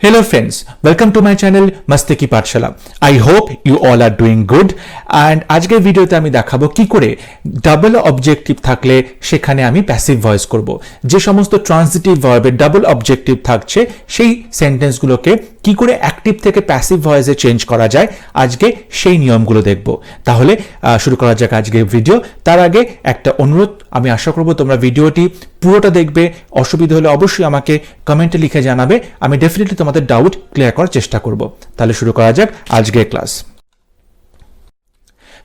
Hello friends, welcome to my channel Masti Ki Pathshala. I hope you all are doing good and আজকের ভিডিওতে আমি দেখাবো কি করে ডাবল অবজেক্টিভ থাকলে সেখানে আমি প্যাসিভ ভয়েস করব। যে সমস্ত ট্রান্সিটিভ ভার্বের ডাবল অবজেক্টিভ থাকছে সেই সেন্টেন্সগুলোকে কি করে অ্যাক্টিভ থেকে প্যাসিভ ভয়েসে চেঞ্জ করা যায় আজকে সেই নিয়মগুলো দেখব। তাহলে শুরু করা যাক আজকের ভিডিও। তার আগে একটা অনুরোধ, আমি আশা করব তোমরা ভিডিওটি পুরোটা দেখবে। অসুবিধা হলে অবশ্যই আমাকে কমেন্টে লিখে জানাবে, আমি ডেফিনেটলি তোমাদের ডাউট ক্লিয়ার করার চেষ্টা করব। তাহলে শুরু করা যাক আজকের class.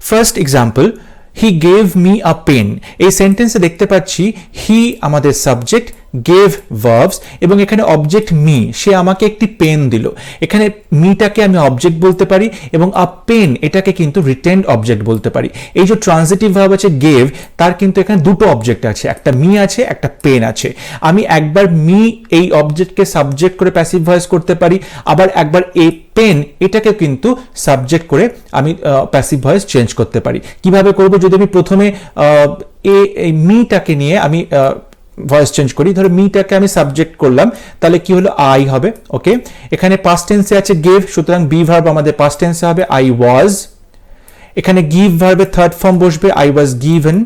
First example, he gave me a pen. এই সেন্টেন্সে দেখতে পাচ্ছি হি আমাদের সাবজেক্ট, গেভ ভার্বস এবং এখানে অবজেক্ট মি, সে আমাকে একটি পেন দিল। এখানে মিটাকে আমি অবজেক্ট বলতে পারি এবং আ পেন এটাকে কিন্তু রিটেন্ড অবজেক্ট বলতে পারি। এই যে ট্রান্সিটিভ ভার্ব আছে গেভ, তার কিন্তু এখানে দুটো অবজেক্ট আছে, একটা মি আছে একটা পেন আছে। আমি একবার মি এই অবজেক্টকে সাবজেক্ট করে প্যাসিভ ভয়েস করতে পারি, আবার একবার এই পেন এটাকে কিন্তু সাবজেক্ট করে আমি প্যাসিভ ভয়েস চেঞ্জ করতে পারি। কিভাবে করব? যদি আমি প্রথমে এই মিটাকে নিয়ে আমি ভয়েস চেঞ্জ করি, ধরো মিটাকে আমি সাবজেক্ট করলাম, তাহলে কি হলো? আই হবে। ওকে, এখানে পাস্ট টেন্সে আছে গেভ, সুতরাং বি ভার্ব আমাদের পাস্ট টেন্সে হবে আই ওয়াজ। এখানে গিভ ভার্বের থার্ড ফর্ম বসবে আই ওয়াজ গিভেন।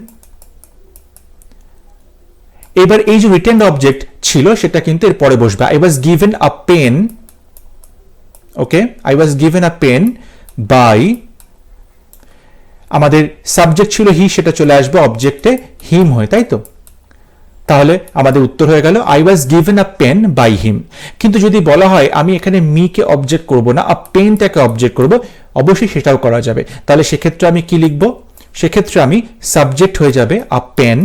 এবার এই যে রিটেন্ড অবজেক্ট ছিল সেটা কিন্তু এর পরে বসবে, I was given a pen. Okay, I was given a pen by, আমাদের সাবজেক্ট ছিল হি, সেটা চলে আসবে অবজেক্টে হিম হয়ে, তাই তো? তাহলে আমাদের উত্তর হয়ে গেল I was given a pen by him. কিন্তু যদি বলা হয় আমি এখানে মিকে অবজেক্ট করব না, আ পেনটাকে অবজেক্ট করব, অবশ্যই সেটাও করা যাবে। তাহলে সেক্ষেত্রে আমি কি লিখব? সেক্ষেত্রে আমি সাবজেক্ট হয়ে যাবে আ পেন,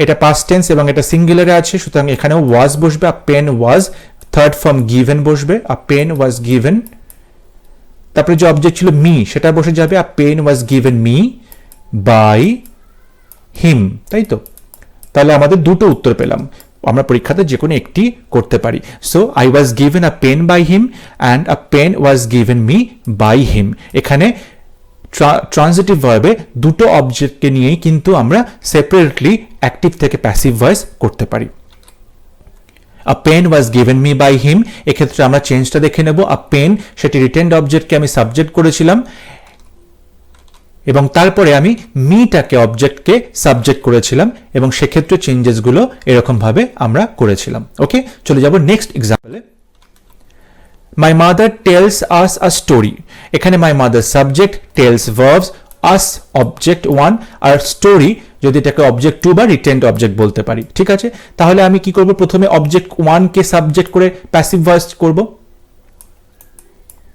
এটা পাস্ট টেন্স এবং এটা সিঙ্গুলারে আছে, সুতরাং এখানেও ওয়াজ বসবে, a pen was, third form given বসবে, আ পেন ওয়াজ গিভেন। তারপরে যে অবজেক্ট ছিল মি সেটা বসে যাবে, a pen was given me by him, তাই তো? তাহলে আমাদের দুটো উত্তর পেলাম, আমরা পরীক্ষাতে যে কোনো একটি করতে পারি। So I was given a pen by him and a pen was given me by him. এখানে ট্রান্সিটিভ ভার্বে দুটো অবজেক্টকে নিয়েই কিন্তু আমরা সেপারেটলি অ্যাক্টিভ থেকে প্যাসিভ ভয়েস করতে পারি। A pen was given me by him, এক্ষেত্রে আমরা চেঞ্জটা দেখে নেব। আ পেন সেটি রিটেন্ড অবজেক্টকে আমি সাবজেক্ট করেছিলাম এবং তারপরে আমি মিটাকে অবজেক্টকে সাবজেক্ট করেছিলাম এবং সেক্ষেত্রে চেঞ্জেসগুলো এরকম ভাবে আমরা করেছিলাম। ওকে, চলে যাব নেক্সট এক্সাম্পলে। My mother tells us a story. এখানে my mother subject, tells verbs, us object one, আর স্টোরি যদি এটাকে অবজেক্ট টু বা রিটেন্ড অবজেক্ট বলতে পারি। ঠিক আছে, তাহলে আমি কি করব? প্রথমে অবজেক্ট ওয়ানকে সাবজেক্ট করে প্যাসিভ ভয়েস করব,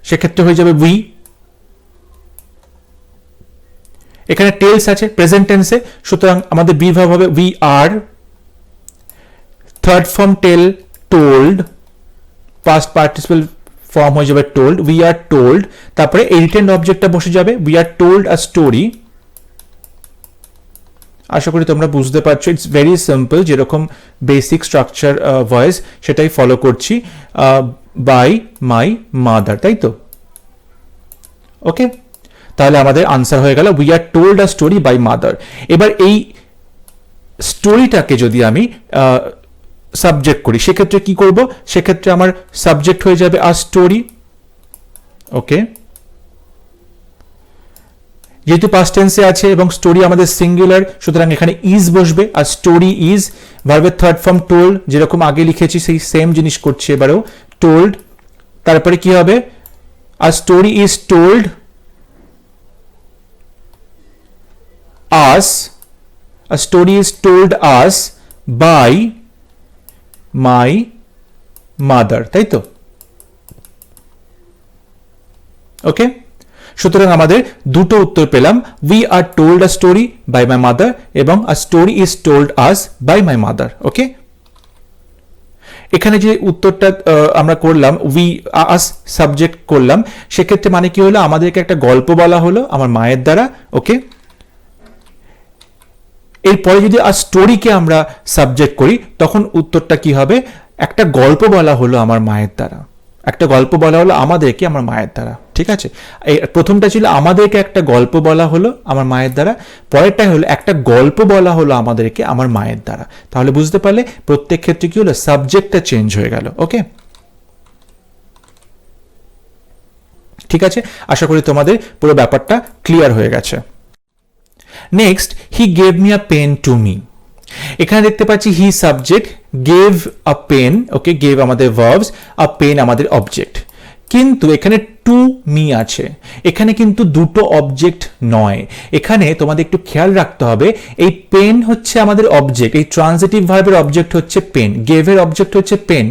সেক্ষেত্রে হয়ে যাবে উই। এখানে টেলস আছে প্রেজেন্ট টেন্সে, সুতরাং আমাদের বি ভার্ব হবে we are. Third form tell, told, past participle form হয়ে যাবে টোল্ড, উই আর টোল্ড। তারপরে এই রিটেন্ড অবজেক্টটা বসে যাবে, we are told a story. আশা করি তোমরা বুঝতে পারছো, ইটস ভেরি সিম্পল, যেরকম বেসিক স্ট্রাকচার ভয়েস সেটাই ফলো করছি, বাই মাই মাদার, তাই তো? ওকে, তাহলে আমাদের আনসার হয়ে গেল we are told a story by mother. এবার এই স্টোরিটাকে যদি আমি সাবজেক্ট করি সেক্ষেত্রে কি করব? সেক্ষেত্রে আমার সাবজেক্ট হয়ে যাবে আ স্টোরি। ওকে, যেহেতু পাস্ট টেন্সে আছে এবং স্টোরি আমাদের সিঙ্গুলার, সুতরাং এখানে ইজ বসবে, আর স্টোরি ইজ। ভার্বের থার্ড ফর্ম টোল্ড, যেরকম আগে লিখেছি সেই সেম জিনিস করছি এবারেও, টোল্ড। তারপরে কি হবে? আর story is told us, a story is told us by my mother, তাই তো? ওকে, সুতরাং আমাদের দুটো উত্তর পেলাম, we are told a story by my mother এবং a story is told us by my mother. ওকে, এখানে যে উত্তরটা আমরা করলাম, উই আস সাবজেক্ট করলাম, সেক্ষেত্রে মানে কি হলো? আমাদেরকে একটা গল্প বলা হলো আমার মায়ের দ্বারা। ওকে, এরপরে যদি আর স্টোরিকে আমরা সাবজেক্ট করি তখন উত্তরটা কি হবে? একটা গল্প বলা হলো আমার মায়ের দ্বারা, একটা গল্প বলা হলো আমাদেরকে আমার মায়ের দ্বারা। ঠিক আছে, এই প্রথমটা ছিল আমাদেরকে একটা গল্প বলা হলো আমার মায়ের দ্বারা, পরেরটা হলো একটা গল্প বলা হলো আমাদেরকে আমার মায়ের দ্বারা। তাহলে বুঝতে পারলে প্রত্যেক ক্ষেত্রে কি হলো? সাবজেক্টটা চেঞ্জ হয়ে গেল। ওকে, ঠিক আছে, আশা করি তোমাদের পুরো ব্যাপারটা ক্লিয়ার হয়ে গেছে। Next, he gave me a pen to me. এখানে দেখতে পাচ্ছি he subject, gave a pen, okay, gave আমাদের ভার্বস, আ পেন আমাদের অবজেক্ট। কিন্তু এখানে টু মি আছে, এখানে কিন্তু দুটো অবজেক্ট নয়। এখানে তোমাদের একটু খেয়াল রাখতে হবে, এই পেন হচ্ছে আমাদের অবজেক্ট, এই ট্রানজিটিভ ভার্বের অবজেক্ট হচ্ছে পেন, গেভের অবজেক্ট হচ্ছে পেন।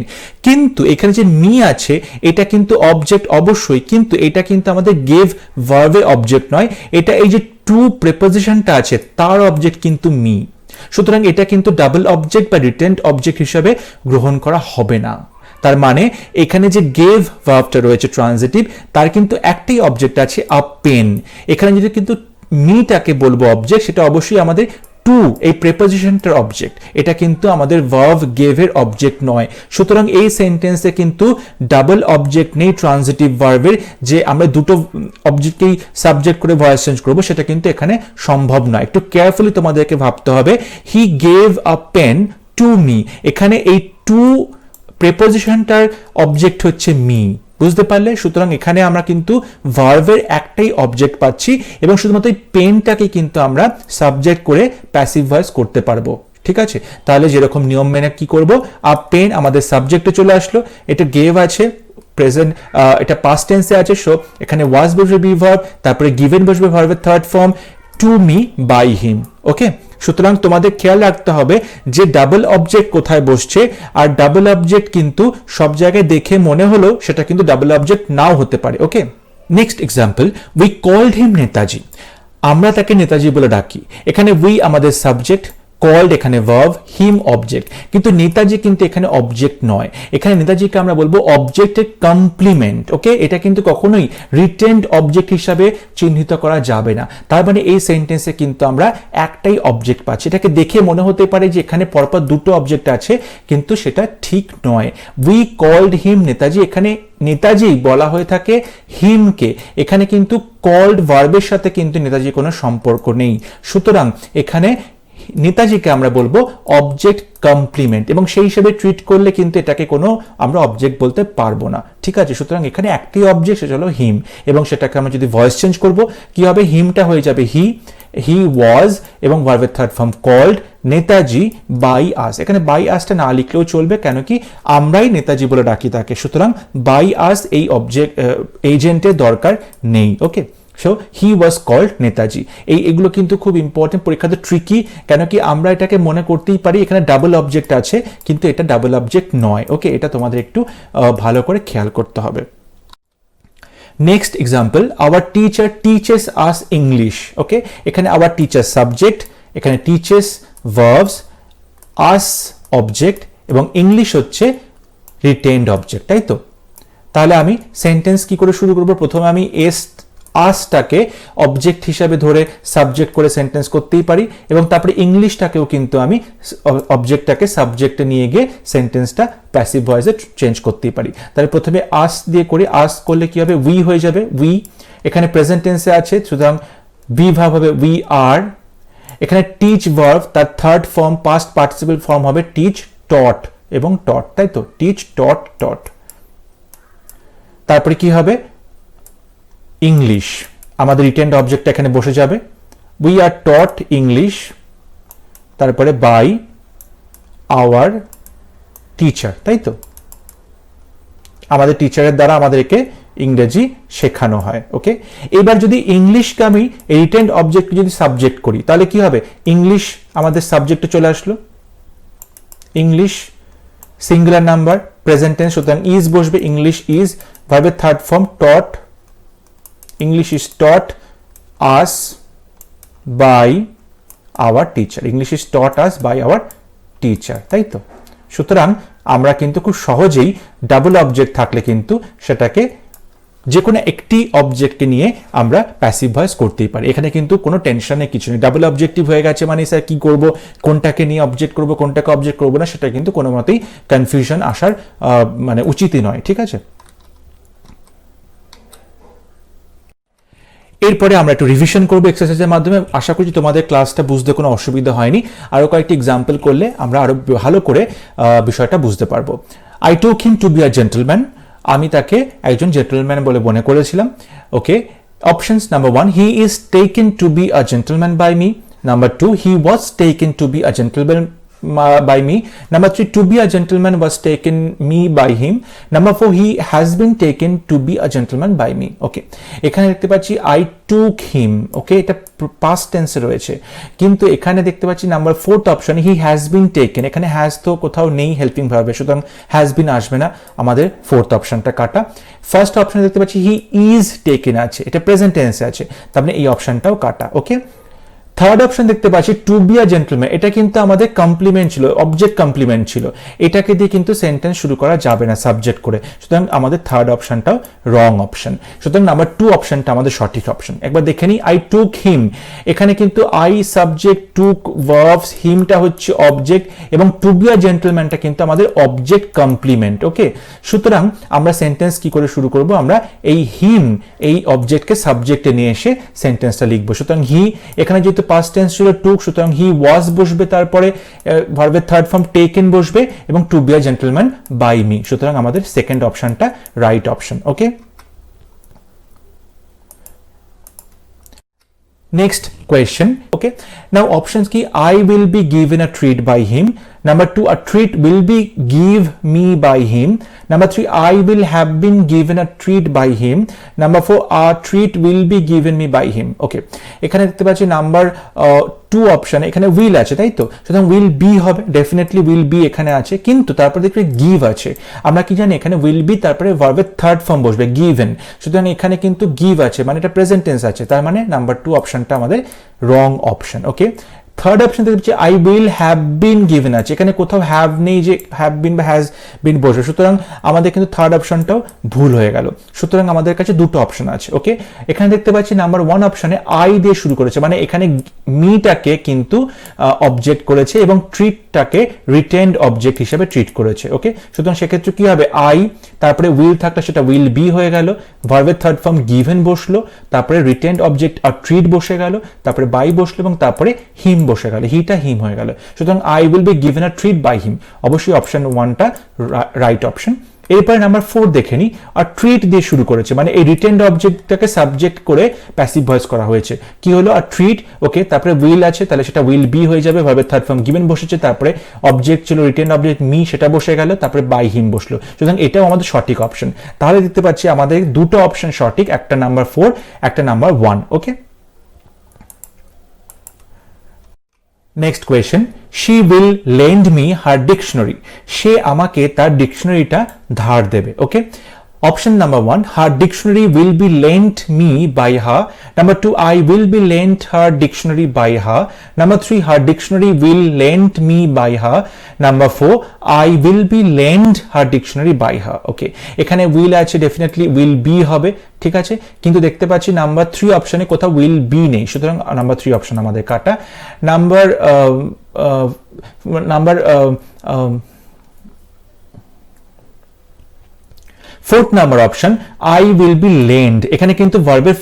কিন্তু এখানে যে মি আছে এটা কিন্তু অবজেক্ট অবশ্যই, কিন্তু এটা কিন্তু আমাদের গেভ ভার্বের অবজেক্ট নয়, এটা এই যে টু প্রিপোজিশনটা আছে তার অবজেক্ট কিন্তু মি। সুতরাং এটা কিন্তু ডাবল অবজেক্ট বা রিটেন্ড অবজেক্ট হিসাবে গ্রহণ করা হবে না। তার মানে এখানে যে গেভ ভার্বটা রয়েছে ট্রানজিটিভ, তার কিন্তু একটাই অবজেক্ট আছে, আ পেন। এখানে যদি কিন্তু মিটাকে বলবো অবজেক্ট, সেটা অবশ্যই আমাদের টু এই প্রেপোজিশনটার অবজেক্ট, এটা কিন্তু আমাদের ভার্ব গেভের অবজেক্ট নয়। সুতরাং এই সেন্টেন্সে কিন্তু ডাবল অবজেক্ট নেই ট্রানজিটিভ ভার্বের, যে আমরা দুটো অবজেক্টকেই সাবজেক্ট করে ভয়েস চেঞ্জ করবো, সেটা কিন্তু এখানে সম্ভব নয়। একটু কেয়ারফুলি তোমাদেরকে ভাবতে হবে। He gave a pen to me, এখানে এই টু প্রেপোজিশনটার অবজেক্ট হচ্ছে মি, বুঝতে পারলে? সুতরাং এখানে আমরা কিন্তু ভার্বের একটাই অবজেক্ট পাচ্ছি এবং শুধুমাত্র এই পেনটাকে কিন্তু আমরা সাবজেক্ট করে প্যাসিভ ভয়েস করতে পারবো। ঠিক আছে, তাহলে যেরকম নিয়ম মেনে কি করব, আ পেন আমাদের সাবজেক্টে চলে আসলো, এটা গেভ আছে, প্রেজেন্ট, এটা পাস্ট টেন্সে আছে, সো এখানে ওয়াজ বসবে বি ভার্ব, তারপরে গিভেন বসবে ভার্বের third form, to me by him. Okay, সুতরাং তোমাদের খেয়াল রাখতে হবে যে ডাবল অবজেক্ট কোথায় বসছে, আর ডাবল অবজেক্ট কিন্তু সব জায়গায় দেখে মনে হলো সেটা কিন্তু ডাবল অবজেক্ট নাও হতে পারে। Okay, next example, we called him Netaji. আমরা তাকে নেতাজি বলে ডাকি। এখানে উই আমাদের সাবজেক্ট, কল্ড এখানে ভার্ব, হিম অবজেক্ট, কিন্তু নেতাজি কিন্তু এখানে অবজেক্ট নয়। এখানে নেতাজিকে আমরা বলবো অবজেক্টের কমপ্লিমেন্ট। ওকে, এটা কিন্তু কখনোই রিটেন্ড অবজেক্ট হিসাবে চিহ্নিত করা যাবে না। তার মানে এই সেন্টেন্সে কিন্তু আমরা একটাই অবজেক্ট পাচ্ছি। এটাকে দেখে মনে হতে পারে যে এখানে পরপর দুটো অবজেক্ট আছে, কিন্তু সেটা ঠিক নয়। উই কল্ড হিম নেতাজি, এখানে নেতাজি বলা হয়ে থাকে হিমকে, এখানে কিন্তু কল্ড ভার্বের সাথে কিন্তু নেতাজি কোনো সম্পর্ক নেই। সুতরাং এখানে নেতাজিকে আমরা বলবো অবজেক্ট কমপ্লিমেন্ট, এবং সেই হিসেবে ট্রিট করলে কিন্তু এটাকে কোনো আমরা অবজেক্ট বলতে পারবো না। ঠিক আছে, সুতরাং এখানে একটি অবজেক্ট, সেটা হলো হিম, এবং সেটাকে আমরা যদি ভয়েস চেঞ্জ করব কি হবে, হিমটা হয়ে যাবে হি, হি ওয়াজ, এবং ভার্বের third form called Netaji by us. এখানে বাই আসটা না লিখলেও চলবে, কেন কি আমরাই নেতাজি বলে ডাকি তাকে। সুতরাং বাই আস এই অবজেক্ট এজেন্টের দরকার নেই। Okay, so he was called Netaji. এগুলো কিন্তু খুব ইম্পর্টেন্ট, পরীক্ষাতে ট্রিকি, কেন কি আমরা এটাকে মনে করতেই পারি এখানে ডাবল অবজেক্ট আছে, কিন্তু এটা ডাবল অবজেক্ট নয়। ওকে, এটা তোমাদের একটু ভালো করে খেয়াল করতে হবে। Next example, our teacher teaches us English. Okay, এখানে আওয়ার টিচার সাবজেক্ট, এখানে টিচেস ভার্বস, আস অবজেক্ট, এবং ইংলিশ হচ্ছে রিটেইনড অবজেক্ট, তাই তো? তাহলে আমি সেন্টেন্স কি করে শুরু করব? প্রথমে আমি আসটাকে অবজেক্ট হিসাবে ধরে সাবজেক্ট করে সেন্টেন্স করতেই পারি, এবং তারপরে ইংলিশটাকেও কিন্তু আমি অবজেক্টটাকে সাবজেক্টে নিয়ে গিয়ে সেন্টেন্সটা প্যাসিভ ভয়েসে চেঞ্জ করতেই পারি। তাহলে প্রথমে আস দিয়ে করি, আস করলে কি হবে, উই হয়ে যাবে, উই। এখানে প্রেজেন্ট টেন্সে আছে, সুতরাং বি ভার্ব হবে উই আর। এখানে টিচ ভার্ব, তার third form past participle form হবে টিচ, টট এবং টট, তাই তো? টিচ, টট, টট। তারপরে কি হবে, ইংলিশ, আমাদের রিটেন্ড অবজেক্ট এখানে বসে যাবে, উই আর টট ইংলিশ, তারপরে বাই আওয়ার টিচার, তাই তো? আমাদের টিচারের দ্বারা আমাদেরকে ইংরেজি শেখানো হয়। ওকে, এবার যদি ইংলিশকে আমি রিটেন্ড অবজেক্ট যদি সাবজেক্ট করি, তাহলে কি হবে, ইংলিশ আমাদের সাবজেক্টে চলে আসলো, English singular number, present tense, সুতরাং ইজ বসবে, ইংলিশ ইজ, ভার্বের third form taught, English is taught us by our teacher. English is taught us by our teacher, তাই তো? সুতরাং আমরা কিন্তু খুব সহজেই ডাবল অবজেক্ট থাকলে কিন্তু সেটাকে যে কোনো একটি অবজেক্টকে নিয়ে আমরা প্যাসিভ ভয়েস করতেই পারি। এখানে কিন্তু কোনো টেনশনের কিছু নেই। ডাবল অবজেক্টিভ হয়ে গেছে মানে স্যার কি করব, কোনটাকে নিয়ে অবজেক্ট করব, কোনটাকে অবজেক্ট করব না, সেটা কিন্তু কোনো মতেই কনফিউশন আসার মানে উচিতই নয়। ঠিক আছে, এরপরে আমরা একটু রিভিশন করবো এক্সারসাইজের মাধ্যমে। আশা করছি তোমাদের ক্লাসটা বুঝতে কোনো অসুবিধা হয়নি। আরও কয়েকটি এক্সাম্পল করলে আমরা আরো ভালো করে বিষয়টা বুঝতে পারবো। I took him to be a gentleman, আমি তাকে একজন জেন্টলম্যান বলে মনে করেছিলাম। Okay, options number 1, he is taken to be a gentleman by me. Number 2, he was taken to be a gentleman by me. Number 3, to be a gentleman was taken me by him. Number 4, he has been taken to be a gentleman by me. Okay, এখানে দেখতে পাচ্ছি I took him. Okay, এটা past tense রয়েছে, কিন্তু এখানে দেখতে পাচ্ছি number 4th option he has been taken, এখানে has তো কোথাও নেই হেল্পিং ভার্বে, সুতরাং has been আসবে না, আমাদের 4th অপশনটা কাটা। ফার্স্ট অপশনে দেখতে পাচ্ছি he is taken আছে, এটা প্রেজেন্ট টেন্সে আছে, তার মানে এই অপশনটাও কাটা। ওকে, থার্ড অপশন দেখতে পাচ্ছি টু বি আ জেন্টলম্যান, এটা কিন্তু আমাদের কমপ্লিমেন্ট ছিল, অবজেক্ট কমপ্লিমেন্ট ছিল, এটাকে দিয়ে কিন্তু সেন্টেন্স শুরু করা যাবে না সাবজেক্ট করে, সুতরাং আমাদের থার্ড অপশনটাও রং অপশন। সুতরাং নাম্বার 2 অপশনটা আমাদের সঠিক অপশন। একবার দেখে নিই, আই টুক হিম, এখানে কিন্তু আই সাবজেক্ট, টুক ভার্বস, হিমটা হচ্ছে অবজেক্ট এবং টু বি আ জেন্টলম্যানটা কিন্তু আমাদের অবজেক্ট কমপ্লিমেন্ট। ওকে, সুতরাং আমরা সেন্টেন্স কি করে শুরু করব, আমরা এই হিম এই অবজেক্টকে সাবজেক্টে নিয়ে এসে সেন্টেন্সটা লিখবো। সুতরাং হি, এখানে যেহেতু পাস্ট টেন্স ছিল টুক, সুতরাং হি ওয়াজ বসবে, তারপরে ভার্বের থার্ড ফর্ম টেকেন বসবে এবং to be a gentleman by me, সুতরাং আমাদের সেকেন্ড অপশনটা right option. Okay, next question. Okay, now options ki I will be given a treat by him. Number 2, a treat will be give me by him. Number 3, I will have been given a treat by him. Number 4, a treat will be given me by him. Okay, এখানে দেখতে পাচ্ছি number 2 option, এখানে will আছে, তাই তো, সুতরাং will be হবে, definitely will be এখানে আছে, কিন্তু তারপরে দেখবে give আছে, আমরা কি জানি এখানে will be তারপরে ভার্বের থার্ড ফর্ম বসবে given, সুতরাং এখানে কিন্তু give আছে, মানে এটা প্রেজেন্ট টেন্স আছে, তার মানে নাম্বার 2 অপশনটা আমাদের রং অপশন। ওকে, থার্ড অপশন দেখছি I will have been given আছে, এখানে কোথাও হ্যাভ নেই যে হ্যাভ বিন বা হ্যাজ বিন বসে, সুতরাং আমাদের কিন্তু থার্ড অপশনটাও ভুল হয়ে গেল, সুতরাং আমাদের কাছে দুটো অপশন আছে। ওকে, এখানে দেখতে পাচ্ছি নাম্বার 1 অপশনে আই দিয়ে শুরু করেছে, মানে এখানে মিটাকে কিন্তু অবজেক্ট করেছে এবং ট্রিটটাকে রিটেন্ড অবজেক্ট হিসেবে ট্রিট করেছে। ওকে, সুতরাং সেক্ষেত্রে কি হবে, আই তারপরে উইল থাকলে সেটা উইল বি হয়ে গেল, ভার্বের থার্ড ফর্ম গিভেন বসলো, তারপরে রিটেন্ড অবজেক্ট আর ট্রিট বসে গেল, তারপরে বাই বসলো এবং তারপরে হিম বসে গেল, হিটা হিম হয়ে গেল, সুতরাং I will be given a treat by him, অবশ্যই অপশন 1টা রাইট অপশন। এরপরে নাম্বার 4 দেখে নি, আর ট্রিট দিয়ে শুরু করেছে, মানে এই রিটেন্ড অবজেক্টটাকে সাবজেক্ট করে প্যাসিভ ভয়েস করা হয়েছে, কি হলো আর ট্রিট। ওকে, তারপরে উইল আছে, তাহলে সেটা উইল বি হয়ে যাবে, ভার্বের থার্ড ফর্ম গিভেন বসেছে, তারপরে অবজেক্ট ছিল রিটেন্ড অবজেক্ট মি, সেটা বসে গেল, তারপরে বাই হিম বসলো, সুতরাং এটাও আমাদের সঠিক অপশন। তাহলে দেখতে পাচ্ছি আমাদের দুটো অপশন সঠিক, একটা নাম্বার 4, একটা number 1। Okay, next question, she will lend me her dictionary, সে আমাকে তার ডিকশনারিটা ধার দেবে। ওকে, option number 1, her dictionary will be lent me by her. Number 2, I will be lent her dictionary by her. Number 3, her dictionary will lend me by her. Number 4, I will be lend her dictionary by her. ওকে, এখানে will আছে, definitely will be হবে, ঠিক আছে, কিন্তু দেখতে পাচ্ছি number 3 অপশনে কোথাও will be নেই, সুতরাং নাম্বার 3 অপশন আমাদের কাটা। Number fourth number option I will be lend, এখানে কিন্তু ভার্বের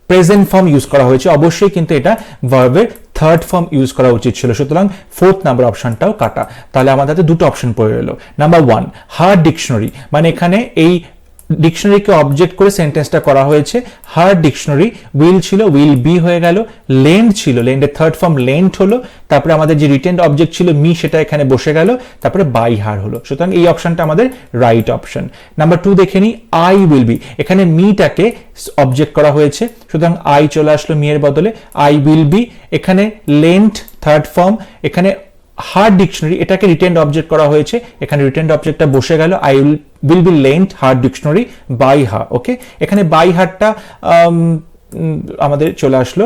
প্রেজেন্ট ফর্ম ইউজ করা হয়েছে, অবশ্যই কিন্তু এটা ভার্বের থার্ড ফর্ম ইউজ করা উচিত ছিল, সুতরাং ফোর্থ নাম্বার অপশনটাও কাটা। তাহলে আমাদের হাতে দুটো অপশন পড়ে রইল। নাম্বার 1, হার ডিকশনারি, মানে এখানে এই ডিকশনারিকে অবজেক্ট করে সেন্টেন্সটা করা হয়েছে, হার ডিকশনারি, উইল ছিল উইল বি হয়ে গেল, লেন্ড ছিল লেন্ডের থার্ড ফর্ম লেন্ড হলো, তারপরে আমাদের যে রিটেন্ড অবজেক্ট ছিল মি, সেটা এখানে বসে গেল, তারপরে বাই হার হলো, সুতরাং এই অপশনটা আমাদের রাইট অপশন। নাম্বার 2 দেখে নিই, আই উইল বি, এখানে মিটাকে অবজেক্ট করা হয়েছে, সুতরাং আই চলে আসলো মি এর বদলে, আই উইল বি, এখানে লেন্ড থার্ড ফর্ম, এখানে হার ডিকশনারি, এটাকে রিটেন্ড অবজেক্ট করা হয়েছে, এখানে রিটেন্ড অবজেক্টটা বসে গেল, I will be lent her dictionary by her. ওকে, এখানে বাই হারটা আমাদের চলে আসলো,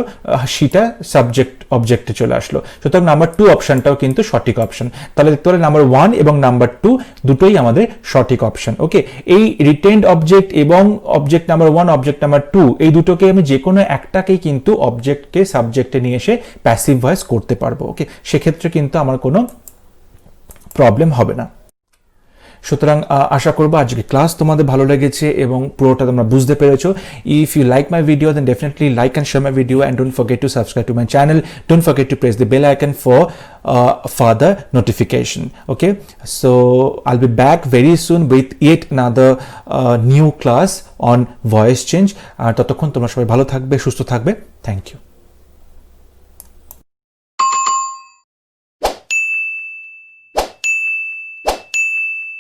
সেটা সাবজেক্ট অবজেক্টে চলে আসলো, সুতরাং নাম্বার 2 অপশনটাও কিন্তু সঠিক অপশন। তাহলে দেখতে পারেন নাম্বার 1 এবং নাম্বার 2 দুটোই আমাদের সঠিক অপশন। ওকে, এই রিটেন্ড অবজেক্ট এবং অবজেক্ট নাম্বার 1, অবজেক্ট নাম্বার 2, এই দুটোকে আমি যে কোনো একটাকেই কিন্তু অবজেক্টকে সাবজেক্টে নিয়ে এসে প্যাসিভ ভয়েস করতে পারবো। ওকে, সেক্ষেত্রে কিন্তু আমার কোনো প্রবলেম হবে না। সুতরাং আশা করবো আজকে ক্লাস তোমাদের ভালো লেগেছে এবং পুরোটা তোমরা বুঝতে পেরেছো। If you like my video then definitely like and share my video and don't forget to subscribe to my channel, don't forget to press the bell icon for further notification. Okay, so I'll be back very soon with yet another new class on voice change. আর ততক্ষণ তোমরা সবাই ভালো থাকবে, সুস্থ থাকবে। Thank you.